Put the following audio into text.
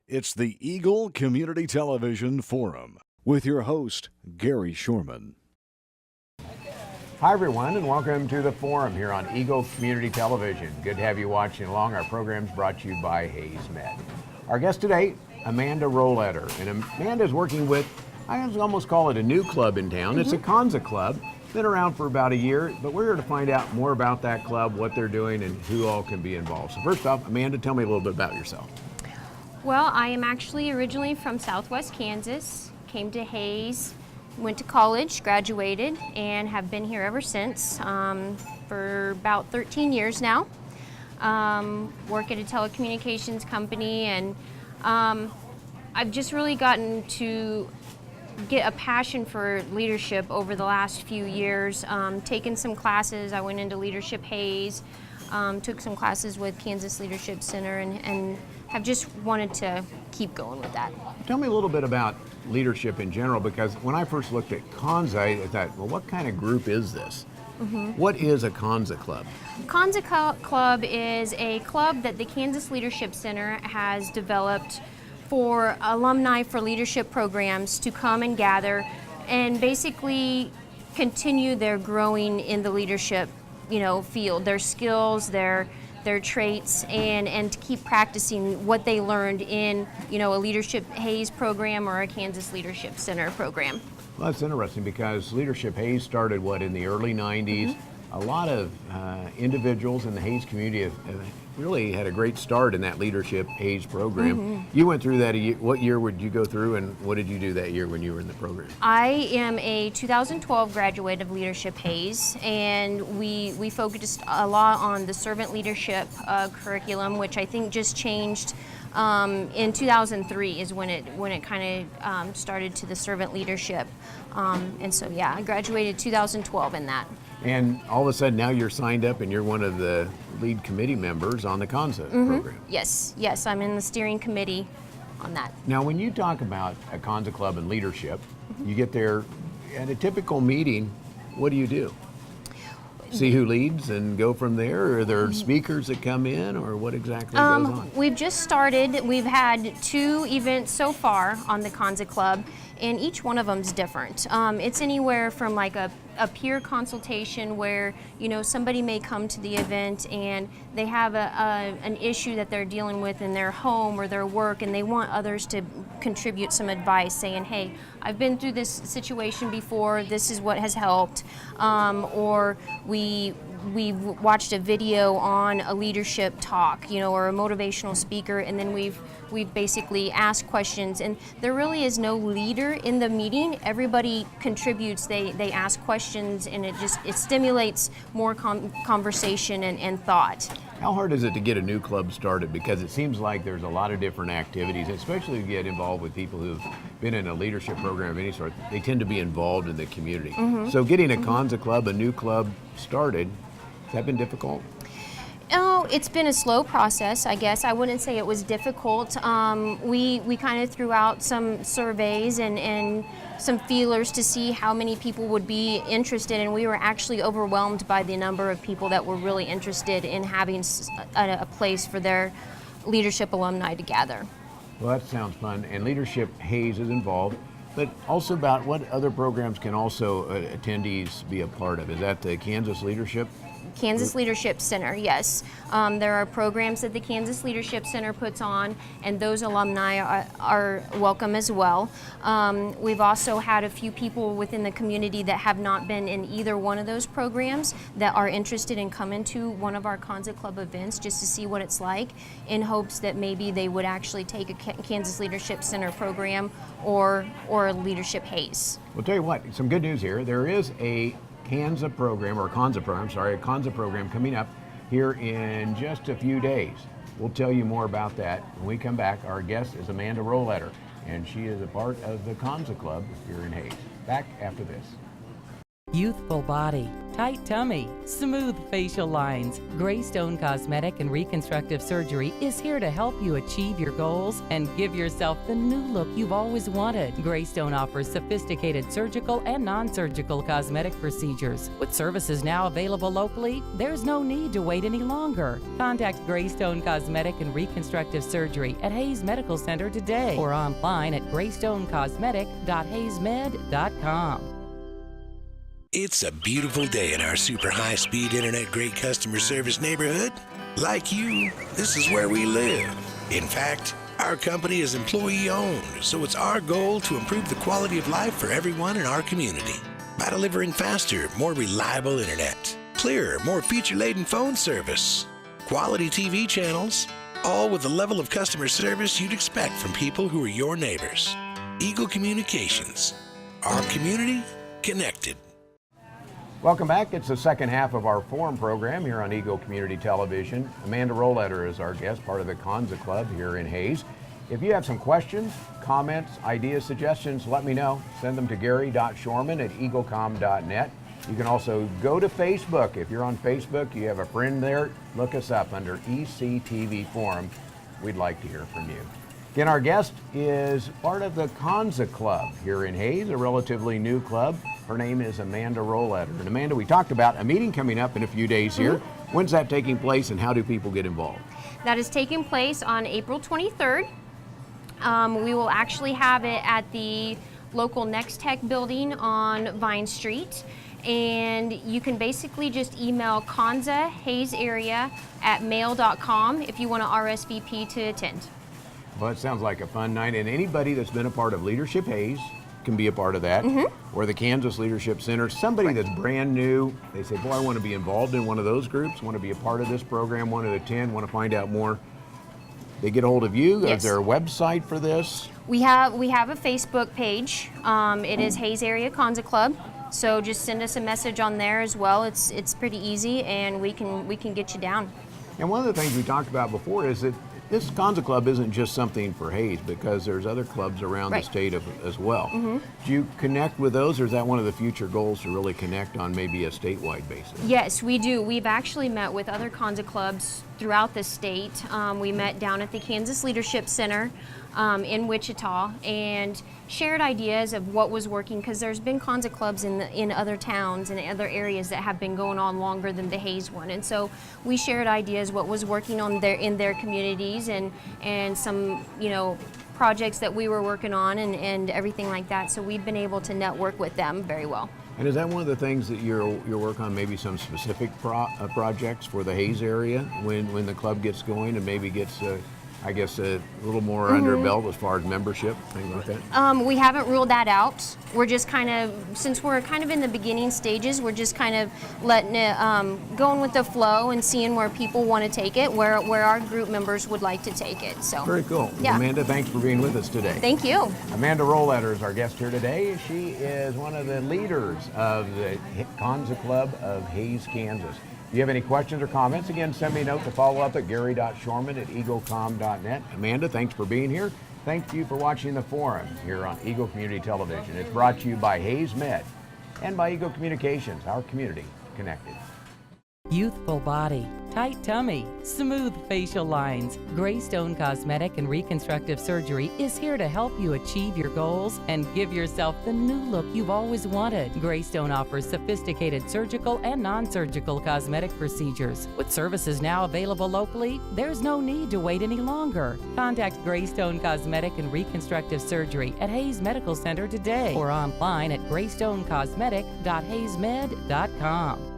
It's the Eagle Community Television Forum with your host, Gary Shorman. Hi everyone, and welcome to the Forum here on Eagle Community Television. Good to have you watching along. Our program's brought to you by Hayes Med. Our guest today, Amanda Rohleder. And Amanda's working with, I would almost call it a new club in town. It's a Konza club. Been around for about a year, but we're here to find out more about that club, what they're doing, and who all can be involved. So first off, Amanda, tell me a little bit about yourself. Well, I am actually originally from Southwest Kansas, came to Hayes, went to college, graduated, and have been here ever since for about 13 years now. Work at a telecommunications company, and I've just really gotten to get a passion for leadership over the last few years. Taken some classes. I went into Leadership Hayes, took some classes with Kansas Leadership Center, and have just wanted to keep going with that. Tell me a little bit about leadership in general, because when I first looked at Konza, I thought, well, what kind of group is this? What is a Konza club? Konza Club is a club that the Kansas Leadership Center has developed for alumni for leadership programs to come and gather and basically continue their growing in the leadership, field, their skills, their traits, and to keep practicing what they learned in, a Leadership Hayes program or a Kansas Leadership Center program. Well, that's interesting because Leadership Hayes started, in the early 90s. A lot of individuals in the Hayes community have really had a great start in that Leadership Hayes program. You went through that a year. What year would you go through, and what did you do that year when you were in the program? I am a 2012 graduate of Leadership Hayes, and we focused a lot on the servant leadership curriculum, which I think just changed in 2003 is when it kind of started to the servant leadership. And so, yeah, I graduated 2012 in that. And all of a sudden now you're signed up and you're one of the lead committee members on the Konza program. Yes, I'm in the steering committee on that. Now when you talk about a Konza club and leadership, you get there at a typical meeting, what do you do? See who leads and go from there? Or are there speakers that come in, or what exactly goes on? We've just started. We've had 2 events so far on the Konza Club, and each one of them is different. It's anywhere from like a peer consultation where somebody may come to the event and they have an issue that they're dealing with in their home or their work, and they want others to contribute some advice, saying, hey, I've been through this situation before, this is what has helped. Or we watched a video on a leadership talk, or a motivational speaker, and then we've basically asked questions, and there really is no leader in the meeting. Everybody contributes, they ask questions, and it stimulates more conversation and thought. How hard is it to get a new club started? Because it seems like there's a lot of different activities, especially if you get involved with people who've been in a leadership program of any sort. They tend to be involved in the community. So getting a Konza club, a new club started, has that been difficult? Oh, it's been a slow process, I guess. I wouldn't say it was difficult. We kind of threw out some surveys and some feelers to see how many people would be interested, and we were actually overwhelmed by the number of people that were really interested in having a place for their leadership alumni to gather. Well, that sounds fun. And Leadership Hayes is involved, but also about what other programs can also attendees be a part of? Is that the Kansas Leadership? Kansas Leadership Center, yes. There are programs that the Kansas Leadership Center puts on, and those alumni are welcome as well. We've also had a few people within the community that have not been in either one of those programs that are interested in coming to one of our Konza Club events just to see what it's like, in hopes that maybe they would actually take a Kansas Leadership Center program or a Leadership Hayes. Well, tell you what, some good news here. There is a Konza program coming up here in just a few days. We'll tell you more about that when we come back. Our guest is Amanda Rohleder, and she is a part of the Konza Club here in Hayes. Back after this. Youthful body, tight tummy, smooth facial lines. Greystone Cosmetic and Reconstructive Surgery is here to help you achieve your goals and give yourself the new look you've always wanted. Greystone offers sophisticated surgical and non-surgical cosmetic procedures. With services now available locally, there's no need to wait any longer. Contact Greystone Cosmetic and Reconstructive Surgery at Hayes Medical Center today or online at greystonecosmetic.hayesmed.com. It's a beautiful day in our super high-speed internet great customer service neighborhood. Like you, this is where we live. In fact, our company is employee-owned, so it's our goal to improve the quality of life for everyone in our community by delivering faster, more reliable internet, clearer, more feature-laden phone service, quality TV channels, all with the level of customer service you'd expect from people who are your neighbors. Eagle Communications. Our community connected. Welcome back. It's the second half of our forum program here on Eagle Community Television. Amanda Rohleder is our guest, part of the Konza Club here in Hayes. If you have some questions, comments, ideas, suggestions, let me know. Send them to gary.shorman@eaglecom.net. You can also go to Facebook. If you're on Facebook, you have a friend there, look us up under ECTV Forum. We'd like to hear from you. Again, our guest is part of the Konza Club here in Hayes, a relatively new club. Her name is Amanda Rohleder. And Amanda, we talked about a meeting coming up in a few days here. When's that taking place and how do people get involved? That is taking place on April 23rd. We will actually have it at the local Next Tech building on Vine Street. And you can basically just email Konza Hayes area at mail.com if you want to RSVP to attend. Well, it sounds like a fun night, and anybody that's been a part of Leadership Hayes can be a part of that, or the Kansas Leadership Center. Somebody that's brand new, they say, boy, I want to be involved in one of those groups, want to be a part of this program, want to attend, want to find out more. They get a hold of you. Yes. Is there a website for this? We have a Facebook page. It is Hayes Area Konza Club. So just send us a message on there as well. It's pretty easy, and we can get you down. And one of the things we talked about before is that this Konza Club isn't just something for Hayes, because there's other clubs around the state as well. Do you connect with those, or is that one of the future goals to really connect on maybe a statewide basis? Yes, we do. We've actually met with other Konza clubs throughout the state. We met down at the Kansas Leadership Center in Wichita and shared ideas of what was working, because there's been Konza clubs in other towns and other areas that have been going on longer than the Hayes one, and so we shared ideas what was working on in their communities and some projects that we were working on and everything like that. So we've been able to network with them very well. And is that one of the things that you're work on, maybe some specific projects for the Hayes area when the club gets going and maybe gets I guess a little more under belt as far as membership, things like that? We haven't ruled that out. We're just kind of, since we're kind of in the beginning stages, we're just kind of letting it, going with the flow and seeing where people want to take it, where our group members would like to take it. So very cool. Yeah. Amanda, thanks for being with us today. Thank you. Amanda Rohleder is our guest here today. She is one of the leaders of the Konza Club of Hayes, Kansas. If you have any questions or comments, again, send me a note to follow up at gary.shorman@eaglecom.net. Amanda, thanks for being here. Thank you for watching the forum here on Eagle Community Television. It's brought to you by Hayes Med and by Eagle Communications, our community connected. Youthful body, tight tummy, smooth facial lines. Greystone Cosmetic and Reconstructive Surgery is here to help you achieve your goals and give yourself the new look you've always wanted. Greystone offers sophisticated surgical and non-surgical cosmetic procedures. With services now available locally, there's no need to wait any longer. Contact Greystone Cosmetic and Reconstructive Surgery at Hayes Medical Center today or online at greystonecosmetic.hayesmed.com.